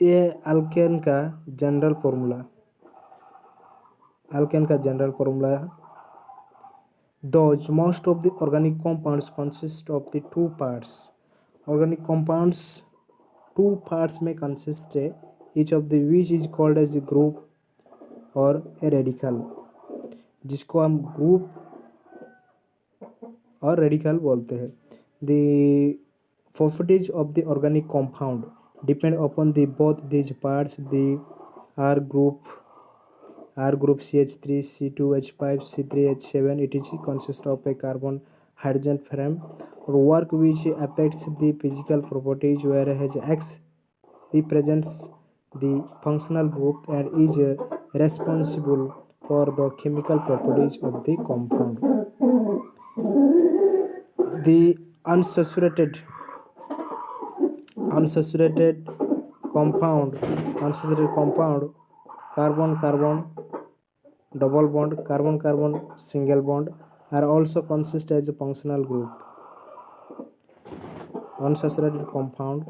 ये अल्केन का general formula है। Thus, most of the organic compounds consist of the two parts. Organic compounds two parts में consist है, each of the which is called as a group or a radical, जिसको हम group और radical बोलते हैं। The properties of the organic compound depend upon the both these parts. The R group CH3, C2H5, C3H7, it is consists of a carbon hydrogen frame or work which affects the physical properties, whereas X represents the functional group and is responsible for the chemical properties of the compound. The unsaturated compound, carbon double bond, carbon single bond are also consist as a functional group. Unsaturated compound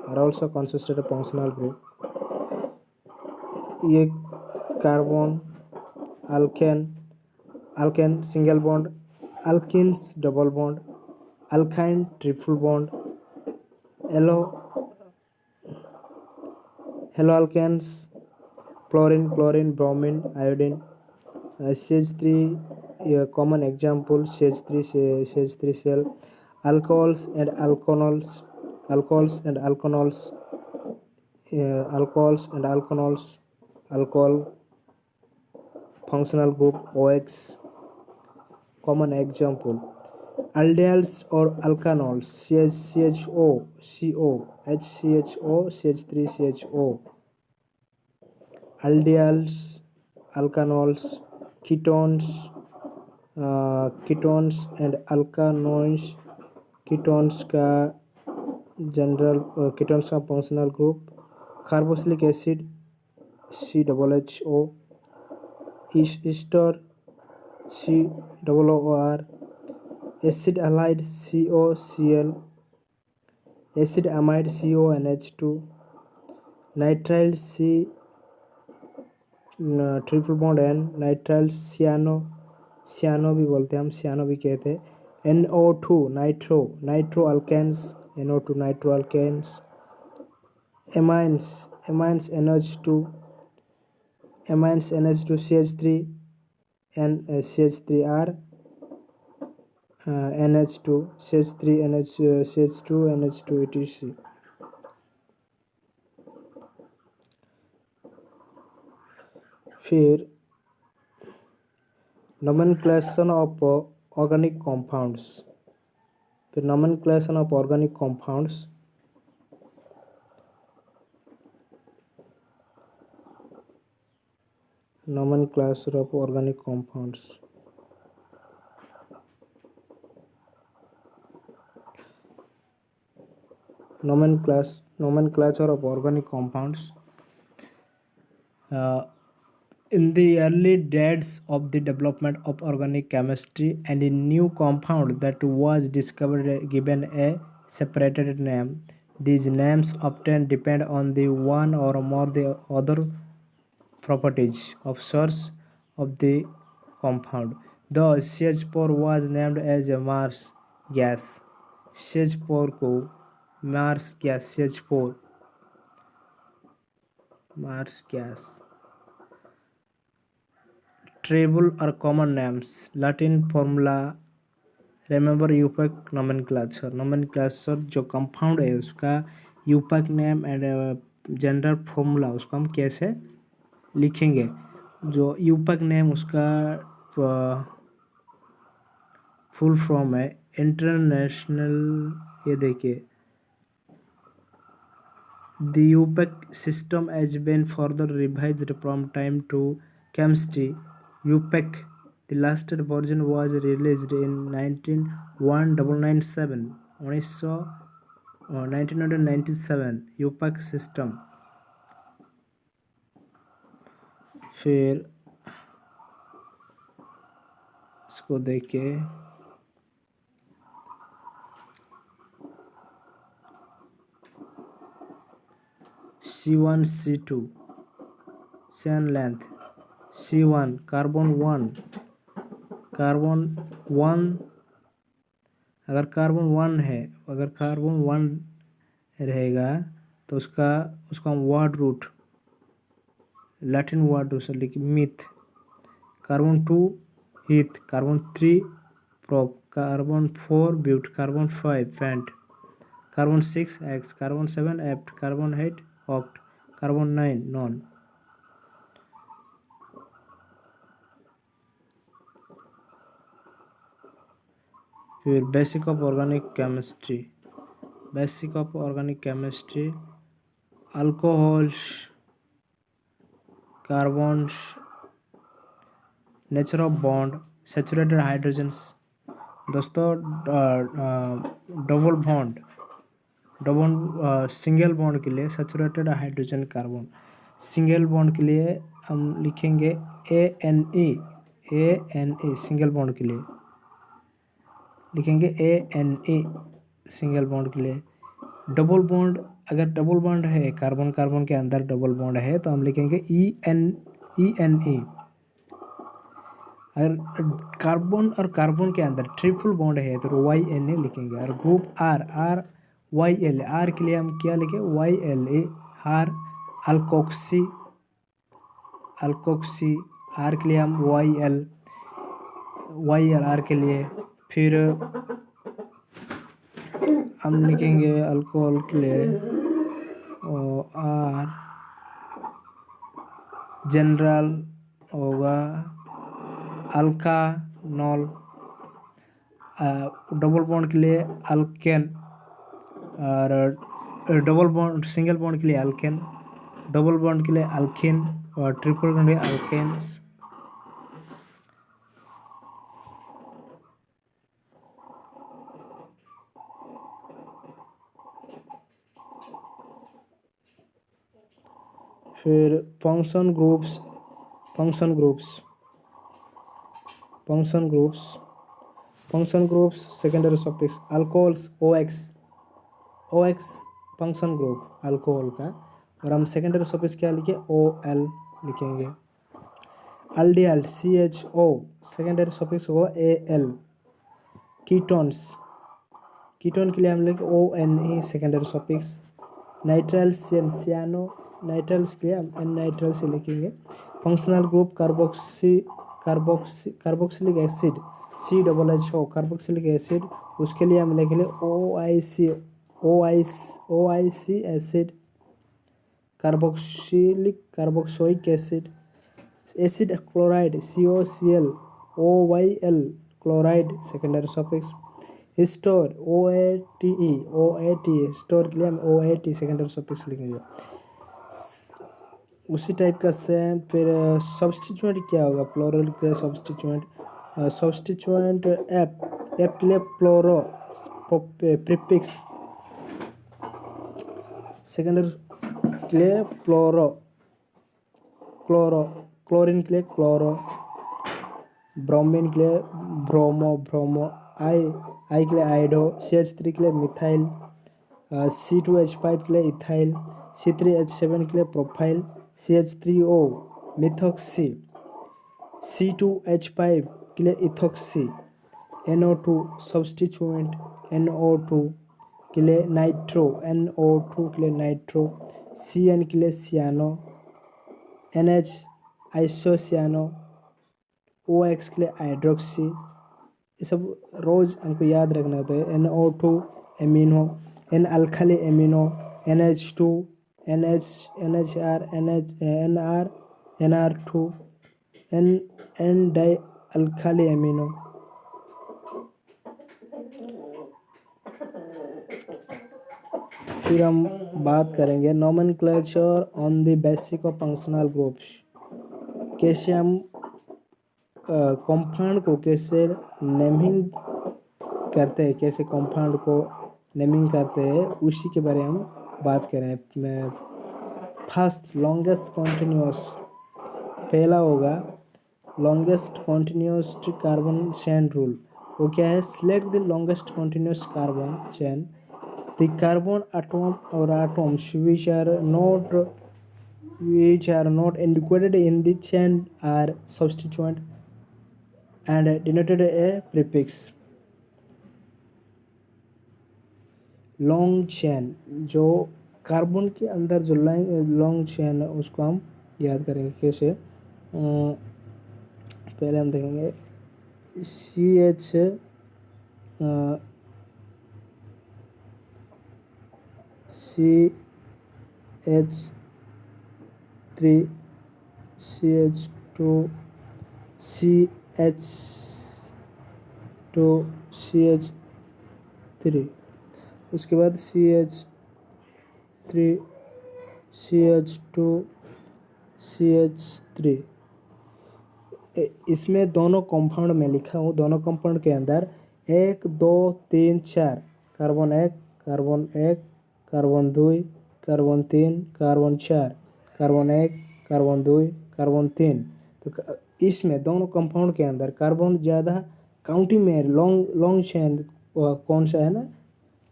are also consisted of functional group. ये carbon alkane single bond, alkenes double bond, alkyne triple bond, halo alkanes chlorine bromine iodine, CH3 common example CH3 cell, alcohols and alkanols, alcohol functional group OX common example, aldehydes or alkanols CHO, HCHO, CH3CHO, aldehydes, alkanols, ketones and alkanoids, ketones का functional group, carboxylic acid CHO, ester COOR, acid halide COCl, acid amide CONH2, nitrile C triple bond N, nitrile cyano भी बोलते हैं, हम cyano भी कहते हैं, NO2 nitro alkanes, NO2 nitro alkanes, amines NH2 CH3R, NH2 CH3 CH2 NH2 etc. फिर nomenclature of organic compounds. In the early days of the development of organic chemistry, and a new compound that was discovered given a separated name. These names often depend on the one or more the other properties of source of the compound. Thus, CH4 was named as a Mars gas. CH4 को Mars gas CH4 Mars gas. Tribal or common names, Latin formula, remember यूपक nomenclature जो compound है उसका यूपक name and general formula उसको हम कैसे लिखेंगे। जो यूपक name उसका फुल फॉर्म है इंटरनेशनल, ये देखिए, The UPAC system has been further revised from time to chemistry. UPAC, the last version was released in 1997 UPAC system. फिर इसको देखिए, C1 C2 chain length C1 carbon 1 अगर कार्बन 1 है, अगर कार्बन 1 रहेगा तो उसका हम word root, Latin word root से लिखिए meth. Carbon 2 eth, carbon 3 prop, carbon 4 but, carbon 5 pent, carbon 6 hex, carbon 7 hept, carbon 8 oct, carbon 9 non. फिर basic of organic chemistry, basic of organic chemistry, alcohols, carbons, nature of bond, saturated hydrogens. दोस्तों single bond के लिए saturated hydrogen carbon, single bond के लिए हम लिखेंगे ANE, single bond के लिए लिखेंगे ANE, सिंगल बॉन्ड के लिए। डबल बॉन्ड, अगर डबल बॉन्ड है, कार्बन कार्बन के अंदर डबल बॉन्ड है तो हम लिखेंगे ENE। अगर कार्बन और कार्बन के अंदर ट्रिपल बॉन्ड है तो YNA लिखेंगे। और ग्रुप RYL, आर के लिए हम क्या लिखें YLA, आर अल्कोक्सी, आर के लिए हम YL आर के लिए। फिर हम लिखेंगे अल्कोहल के लिए R, जनरल होगा अल्कानॉल। डबल बॉन्ड के लिए अल्केन, और डबल बॉन्ड सिंगल बॉन्ड के लिए अल्केन, डबल बॉन्ड के लिए अल्किन, और ट्रिपल बॉन्ड के लिए अल्केन्स। फिर function groups secondary suffix, alcohols OX function group alcohol का, और हम सेकेंडरी सफिक्स क्या लिखे OL लिखेंगे। अल्डिहाइड CHO सेकेंडरी सफिक्स होगा AL। कीटोन के लिए हम लिखे ONE secondary suffix. Nitriles cyano, nitriles के लिए हम N-नाइट्राइल से लिखेंगे। Functional group carboxylic acid CHO carboxylic acid, उसके लिए हम लिखेंगे OIC acid, carboxoic acid chloride COCl OYL chloride secondary suffix. हिस्टोर OATE स्टोर के लिए हम OAT सेकेंडरी सफिक्स लिखेंगे। उसी टाइप का सेम। फिर सब्स्टिट्यूएंट क्या होगा, प्लूरल के सब्स्टिट्यूएंट एप के लिए प्लोरो प्रीफिक्स, सेकेंडरी के लिए क्लोरीन के लिए क्लोरो, ब्रोमीन के लिए ब्रोमो, आई के लिए आइडो, CH3 के लिए मिथाइल, C2H5 के लिए इथाइल, C3H7 के लिए प्रोफाइल, CH3O मिथॉक्सी, C2H5 के लिए इथॉक्सी, NO2 सब्स्टिट्यूएंट NO2 के लिए नाइट्रो, NO2 के लिए नाइट्रो, CN के लिए सियानो, NH आइसोसियानो, OX के लिए हाइड्रोक्सी। ये सब रोज हमको याद रखना होता है। NO2 amino, N alkyl amino, NH2 NHR NR2 N di alkyl amino. फिर हम बात करेंगे nomenclature on the basic of functional groups, कैसे हम कंपाउंड को कैसे नेमिंग करते हैं, कैसे कंपाउंड को नेमिंग करते हैं, उसी के बारे में हम बात करें। फर्स्ट लॉन्गेस्ट कॉन्टिन्यूस, पहला होगा longest continuous carbon chain rule. वो क्या है, select the longest continuous carbon chain The carbon atom or atoms which are not included in the chain are substituent and denoted a prefix. Long chain, जो carbon के अंदर जो long chain है उसको हम याद करेंगे कैसे। पहले हम देखेंगे CH3 CH2 CH2 CH3, उसके बाद CH3 CH2 CH3। इसमें दोनों कंपाउंड में लिखा हूँ, दोनों कंपाउंड के अंदर 1 2 3 4 carbon 1 carbon 1 carbon 2 carbon 3 carbon 4 carbon 1 carbon 2 carbon 3। तो इसमें दोनों कंपाउंड के अंदर कार्बन ज़्यादा काउंटिंग में लॉन्ग चेन कौन सा है ना,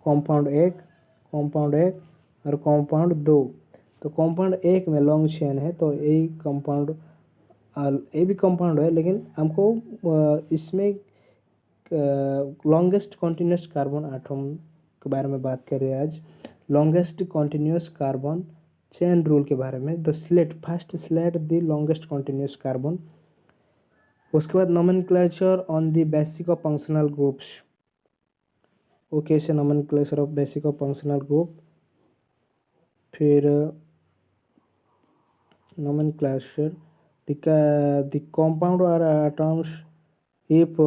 कंपाउंड 1 और कंपाउंड 2। तो कंपाउंड 1 में लॉन्ग चेन है तो ए भी कंपाउंड है, लेकिन हमको इसमें लॉन्गेस्ट कॉन्टिन्यूस कार्बन एटम के बारे में बात करें आज। Longest continuous carbon chain rule के बारे में। First select the longest continuous carbon. उसके बाद nomenclature on the basic of functional groups. Okay से nomenclature of basic of functional group. फिर nomenclature the compound or atoms if